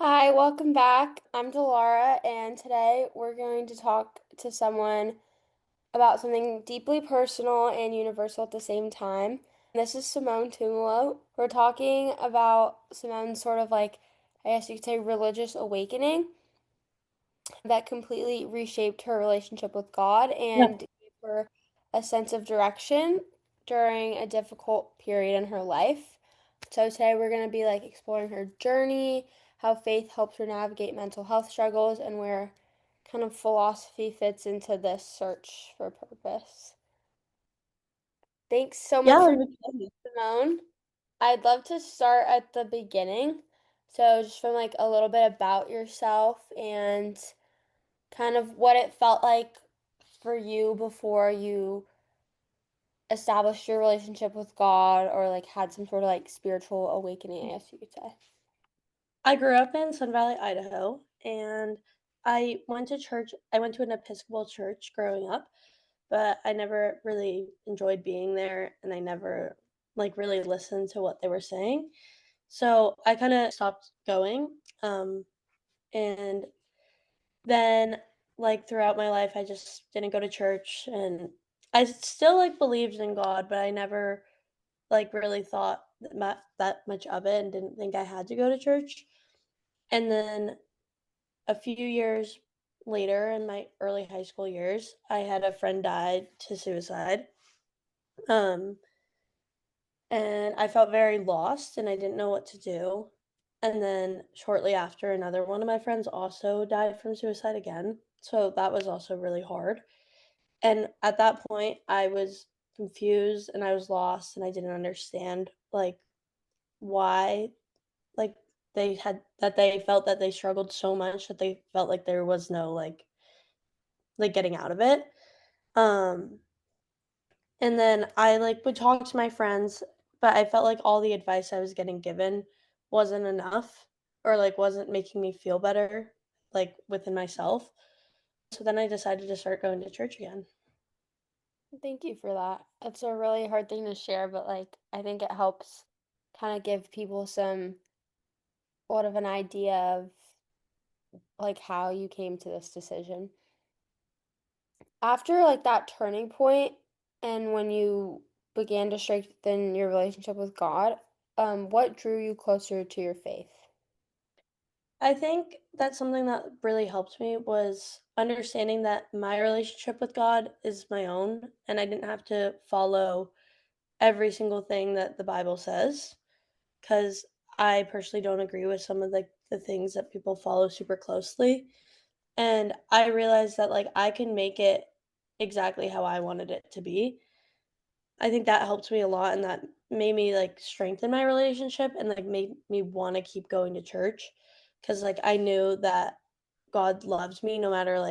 Hi, welcome back. I'm Delara, and today we're going to talk to someone about something deeply personal and universal at the same time. This is Simone Tumolo. We're talking about Simone's sort of like, I guess you could say, religious awakening that completely reshaped her relationship with God Yeah, and gave her a sense of direction during a difficult period in her life. So today we're going to be like exploring her journey, how faith helps her navigate mental health struggles, and where kind of philosophy fits into this search for purpose. Thanks so yeah, much for I'm excited. Simone. I'd love to start at the beginning. So just from like a little bit about yourself and kind of what it felt like for you before you established your relationship with God or like had some sort of like spiritual awakening, I guess you could say. I grew up in Sun Valley, Idaho, and I went to church. I went to an Episcopal church growing up, but I never really enjoyed being there, and I never really listened to what they were saying. So I kind of stopped going. And then throughout my life, I just didn't go to church, and I still believed in God, but I never really thought that much of it, and didn't think I had to go to church. And then a few years later, in my early high school years, I had a friend die to suicide. Um, and I felt very lost and I didn't know what to do. And then shortly after, another one of my friends also died from suicide again. So that was also really hard. And at that point, I was confused and I was lost and I didn't understand why like they felt that they struggled so much that they felt like there was no getting out of it. Um, and then I, would talk to my friends, but I felt like all the advice I was getting given wasn't enough or, wasn't making me feel better, within myself. So then I decided to start going to church again. Thank you for that. It's a really hard thing to share, but like I think it helps kind of give people some sort of an idea of like how you came to this decision. After like that turning point and when you began to strengthen your relationship with God, what drew you closer to your faith? I think that something that really helped me was understanding that my relationship with God is my own, and I didn't have to follow every single thing that the Bible says, because I personally don't agree with some of the things that people follow super closely. And I realized that I can make it exactly how I wanted it to be. I think that helped me a lot and that made me strengthen my relationship and made me want to keep going to church cuz I knew that God loves me no matter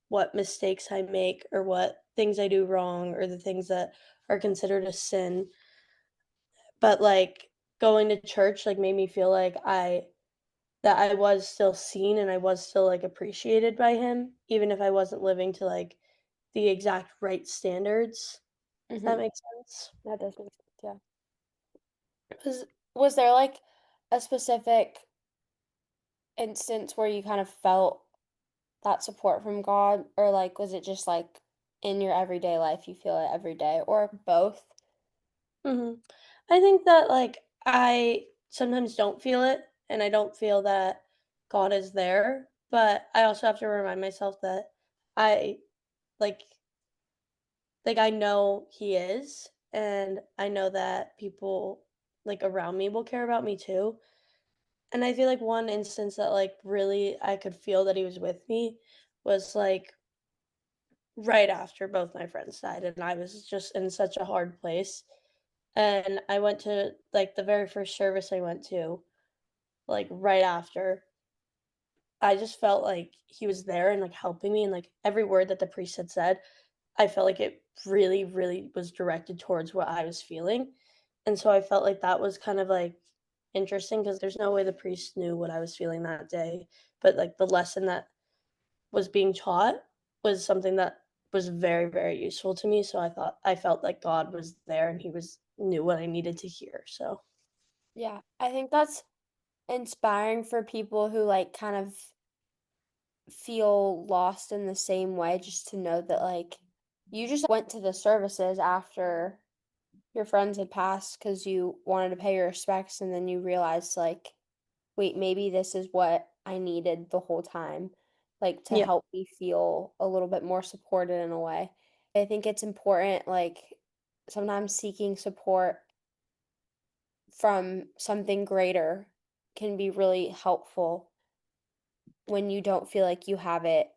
what mistakes I make or what things I do wrong or the things that are considered a sin. But going to church made me feel that I was still seen and I was still appreciated by him even if I wasn't living to the exact right standards, if that Mm-hmm. makes sense. That does make sense, yeah. Was was there like a specific instance where you kind of felt that support from God, or like was it just like in your everyday life you feel it every day, or both? Mhm. I think that, I sometimes don't feel it, and I don't feel that God is there, but I also have to remind myself that I like I know He is, and I know that people, around me will care about me too, and I feel like one instance that, really I could feel that He was with me was, right after both my friends died, and I was just in such a hard place. And I went to, the very first service I went to, right after, I just felt like he was there and, helping me, and, every word that the priest had said, I felt like it really, really was directed towards what I was feeling, and so I felt like that was kind of, interesting because there's no way the priest knew what I was feeling that day, but, the lesson that was being taught was something that was very, very useful to me, so I felt like God was there and he was knew what I needed to hear, so Yeah, I think that's inspiring for people who like kind of feel lost in the same way, just to know that like you just went to the services after your friends had passed because you wanted to pay your respects, and then you realized like, wait, maybe this is what I needed the whole time, like to Yeah. help me feel a little bit more supported in a way. I think it's important, like sometimes seeking support from something greater can be really helpful when you don't feel like you have it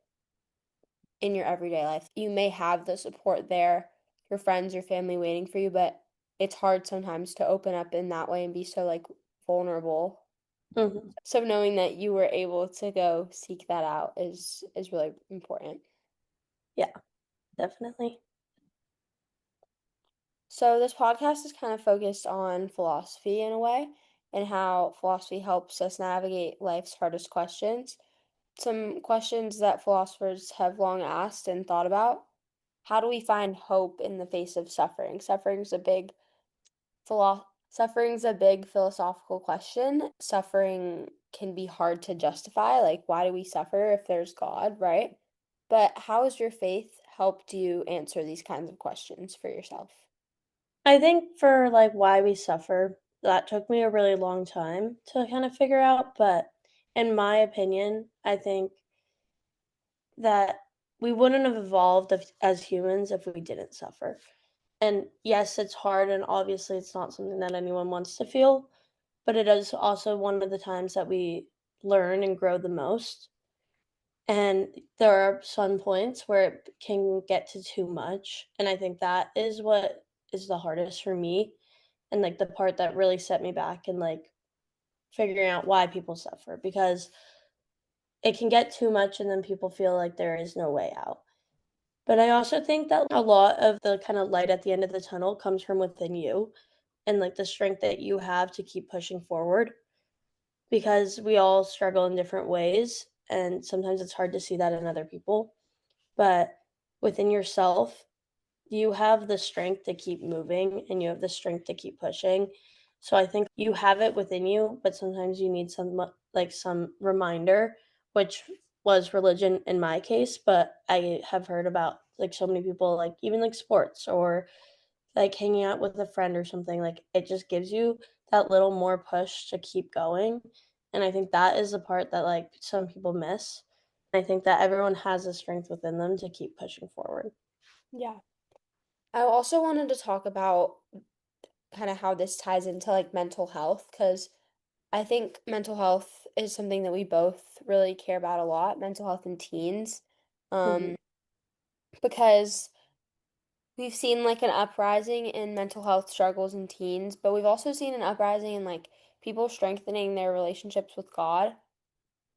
in your everyday life. You may have the support there, your friends, your family waiting for you, but it's hard sometimes to open up in that way and be so like vulnerable. Mhm. So knowing that you were able to go seek that out is really important. Yeah, definitely. So this podcast is kind of focused on philosophy in a way and how philosophy helps us navigate life's hardest questions. Some questions that philosophers have long asked and thought about. How do we find hope in the face of suffering? Suffering's a big philosophical question. Suffering can be hard to justify. Like, why do we suffer if there's God, right? But how has your faith helped you answer these kinds of questions for yourself? I think for, like, why we suffer, that took me a really long time to kind of figure out, but in my opinion, I think that we wouldn't have evolved as humans if we didn't suffer. And yes, it's hard, and obviously it's not something that anyone wants to feel, but it is also one of the times that we learn and grow the most. And there are some points where it can get to too much, and I think that is what is the hardest for me, and, like, the part that really set me back and, like, figuring out why people suffer, because it can get too much and then people feel like there is no way out. But I also think that a lot of the kind of light at the end of the tunnel comes from within you and, like, the strength that you have to keep pushing forward, because we all struggle in different ways, and sometimes it's hard to see that in other people. But within yourself, you have the strength to keep moving and you have the strength to keep pushing. So I think you have it within you, but sometimes you need some reminder, which was religion in my case, but I have heard about like so many people, like even like sports or like hanging out with a friend or something, like it just gives you that little more push to keep going. And I think that is the part that like some people miss. I think that everyone has a strength within them to keep pushing forward. Yeah. I also wanted to talk about kind of how this ties into like mental health, because I think mental health is something that we both really care about a lot, mental health in teens. Mhm. Um, because we've seen like an uprising in mental health struggles in teens, but we've also seen an uprising in like people strengthening their relationships with God.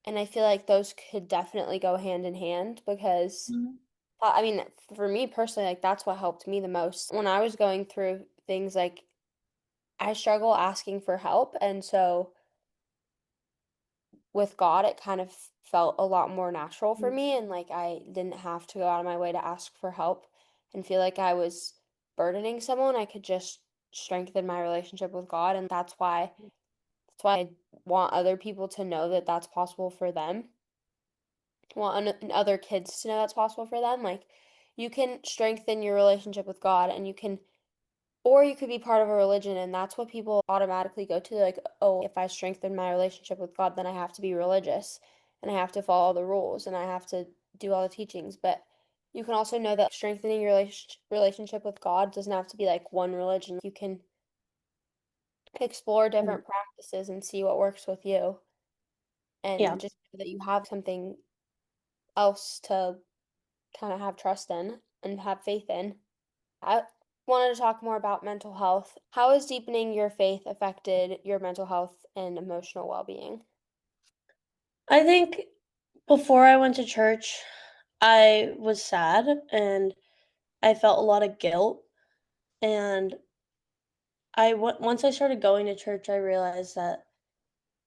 And I feel like those could definitely go hand in hand because Mhm. I mean, for me personally, like that's what helped me the most. When I was going through things like I struggle asking for help, and so with God, it kind of felt a lot more natural for Mhm. me, and like I didn't have to go out of my way to ask for help and feel like I was burdening someone. I could just strengthen my relationship with God, and that's why I want other people to know that that's possible for them. I want other kids to know that's possible for them. Like you can strengthen your relationship with God, and you can, or you could be part of a religion, and that's what people automatically go to. Like, oh, if I strengthen my relationship with God, then I have to be religious and I have to follow all the rules and I have to do all the teachings. But you can also know that strengthening your relationship with God doesn't have to be like one religion. You can explore Mhm. different practices and see what works with you, Yeah. and just know that you have something else to kind of have trust in and have faith in. I wanted to talk more about mental health. How has deepening your faith affected your mental health and emotional well-being? I think before I went to church, I was sad and I felt a lot of guilt. And once I started going to church, I realized that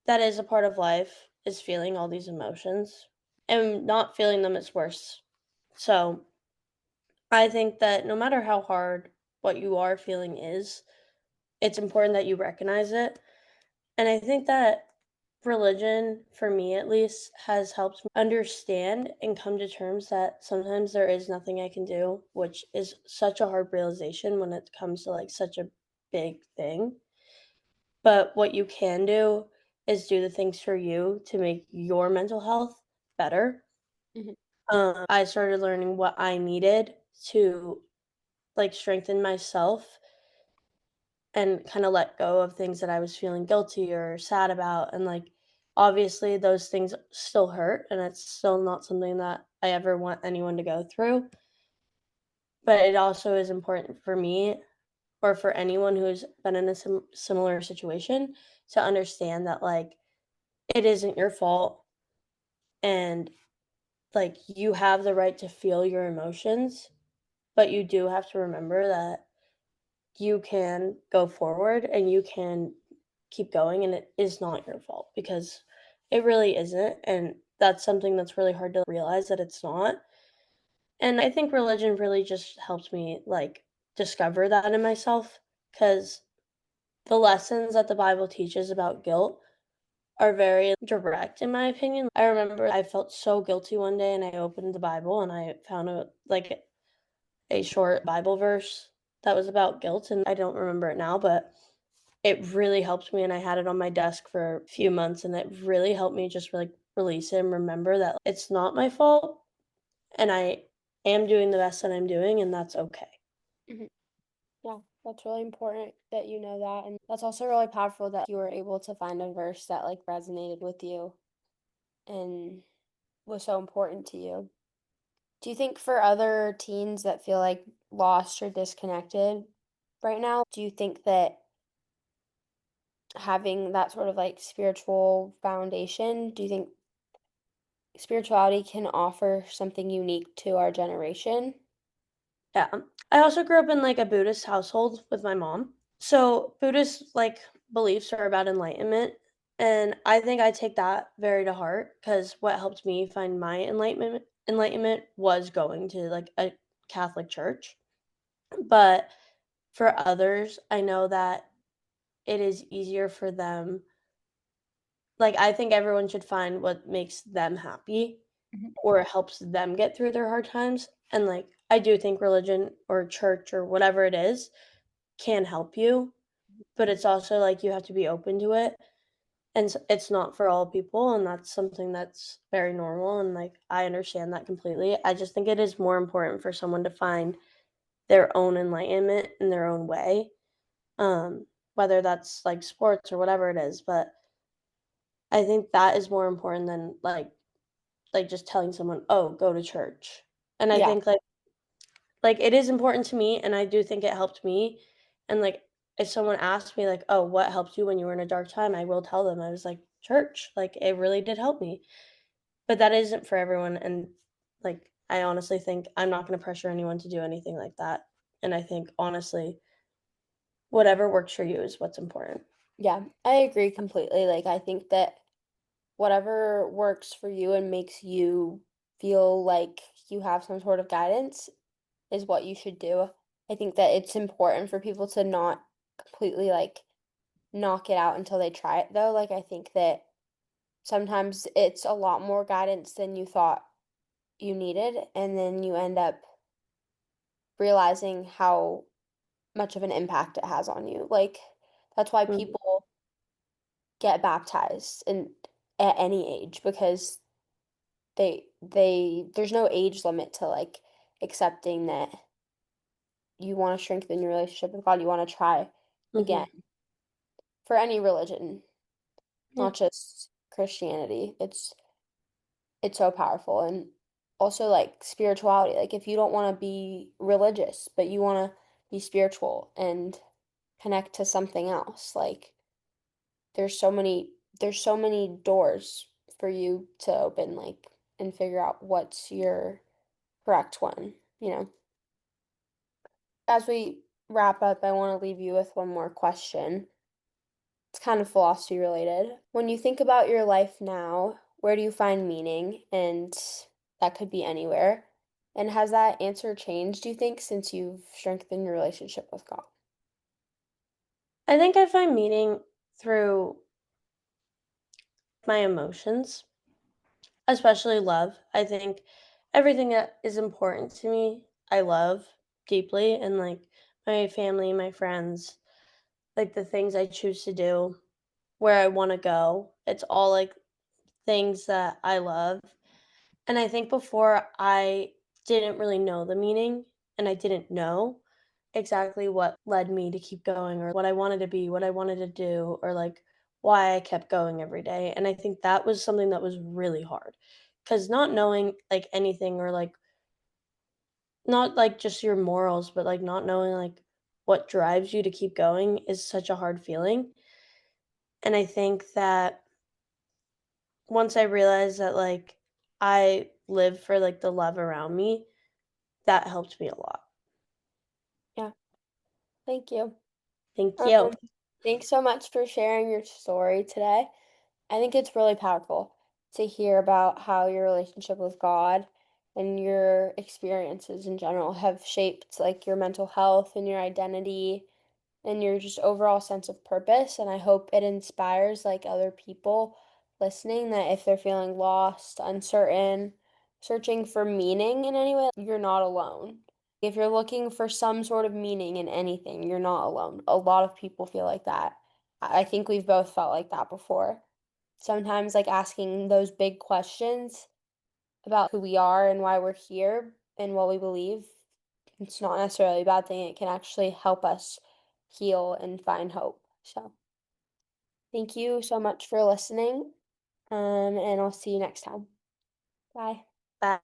that is a part of life, is feeling all these emotions. And not feeling them is worse. So I think that no matter how hard what you are feeling is, it's important that you recognize it. And I think that religion, for me at least, has helped me understand and come to terms that sometimes there is nothing I can do, which is such a hard realization when it comes to like such a big thing. But what you can do is do the things for you to make your mental health better. Mhm. I started learning what I needed to like strengthen myself and kind of let go of things that I was feeling guilty or sad about. And like, obviously, those things still hurt, and it's still not something that I ever want anyone to go through. But it also is important for me or for anyone who's been in a similar situation to understand that, like, it isn't your fault. And like, you have the right to feel your emotions, but you do have to remember that you can go forward and you can keep going, and it is not your fault because it really isn't, and that's something that's really hard to realize that it's not. And I think religion really just helped me like discover that in myself cuz the lessons that the Bible teaches about guilt are very direct in my opinion. I remember I felt so guilty one day and I opened the Bible and I found a short Bible verse that was about guilt, and I don't remember it now, but it really helped me, and I had it on my desk for a few months, and it really helped me just, like, release it and remember that it's not my fault, and I am doing the best that I'm doing, and that's okay. Mhm. Yeah, that's really important that you know that. And that's also really powerful that you were able to find a verse that like resonated with you and was so important to you. Do you think for other teens that feel like lost or disconnected right now, do you think that having that sort of like spiritual foundation, do you think spirituality can offer something unique to our generation? Yeah. I also grew up in, like, a Buddhist household with my mom. So, Buddhist, like, beliefs are about enlightenment, and I think I take that very to heart because what helped me find my enlightenment was going to, like, a Catholic church. But for others, I know that it is easier for them. Like, I think everyone should find what makes them happy Mhm. or helps them get through their hard times, and, like, I do think religion or church or whatever it is can help you, but it's also, like, you have to be open to it, and it's not for all people, and that's something that's very normal, and, like, I understand that completely. I just think it is more important for someone to find their own enlightenment in their own way, whether that's, like, sports or whatever it is, but I think that is more important than, like, just telling someone, "Oh, go to church." And I Yeah. think, like, it is important to me, and I do think it helped me, and, like, if someone asked me, like, "Oh, what helped you when you were in a dark time?" I will tell them, I was like, "Church." Like, it really did help me. But that isn't for everyone, and, like, I honestly think I'm not gonna pressure anyone to do anything like that, and I think, honestly, whatever works for you is what's important. Yeah, I agree completely. Like, I think that whatever works for you and makes you feel like you have some sort of guidance is what you should do. I think that it's important for people to not completely like knock it out until they try it though. Like, I think that sometimes it's a lot more guidance than you thought you needed, and then you end up realizing how much of an impact it has on you. Like, that's why Mhm, people get baptized in at any age because they there's no age limit to like accepting that you want to strengthen your relationship with God, you want to try again mhm, for any religion, yeah, not just Christianity. It's so powerful. And also like spirituality. Like if you don't want to be religious, but you want to be spiritual and connect to something else, like there's so many doors for you to open like and figure out what's your correct one, you know. As we wrap up, I want to leave you with one more question. It's kind of philosophy related. When you think about your life now, where do you find meaning? And that could be anywhere. And has that answer changed, do you think, since you've strengthened your relationship with God? I think I find meaning through my emotions, especially love. I think everything that is important to me, I love deeply, and like my family, my friends, like the things I choose to do, where I want to go. It's all like things that I love. And I think before I didn't really know the meaning and I didn't know exactly what led me to keep going or what I wanted to be, what I wanted to do, or like why I kept going every day. And I think that was something that was really hard because not knowing like anything or like not like just your morals, but like not knowing like what drives you to keep going is such a hard feeling. And I think that once I realized that, like, I live for, like, the love around me, that helped me a lot. Yeah, thank you. Thank you. Um, Thanks so much for sharing your story today. I think it's really powerful to hear about how your relationship with God and your experiences in general have shaped like your mental health and your identity and your just overall sense of purpose. And I hope it inspires like other people listening that if they're feeling lost, uncertain, searching for meaning in any way, you're not alone. If you're looking for some sort of meaning in anything, you're not alone. A lot of people feel like that. I think we've both felt like that before. Sometimes, like asking those big questions about who we are and why we're here and what we believe, it's not necessarily a bad thing. It can actually help us heal and find hope. So, thank you so much for listening. And I'll see you next time. Bye. Bye.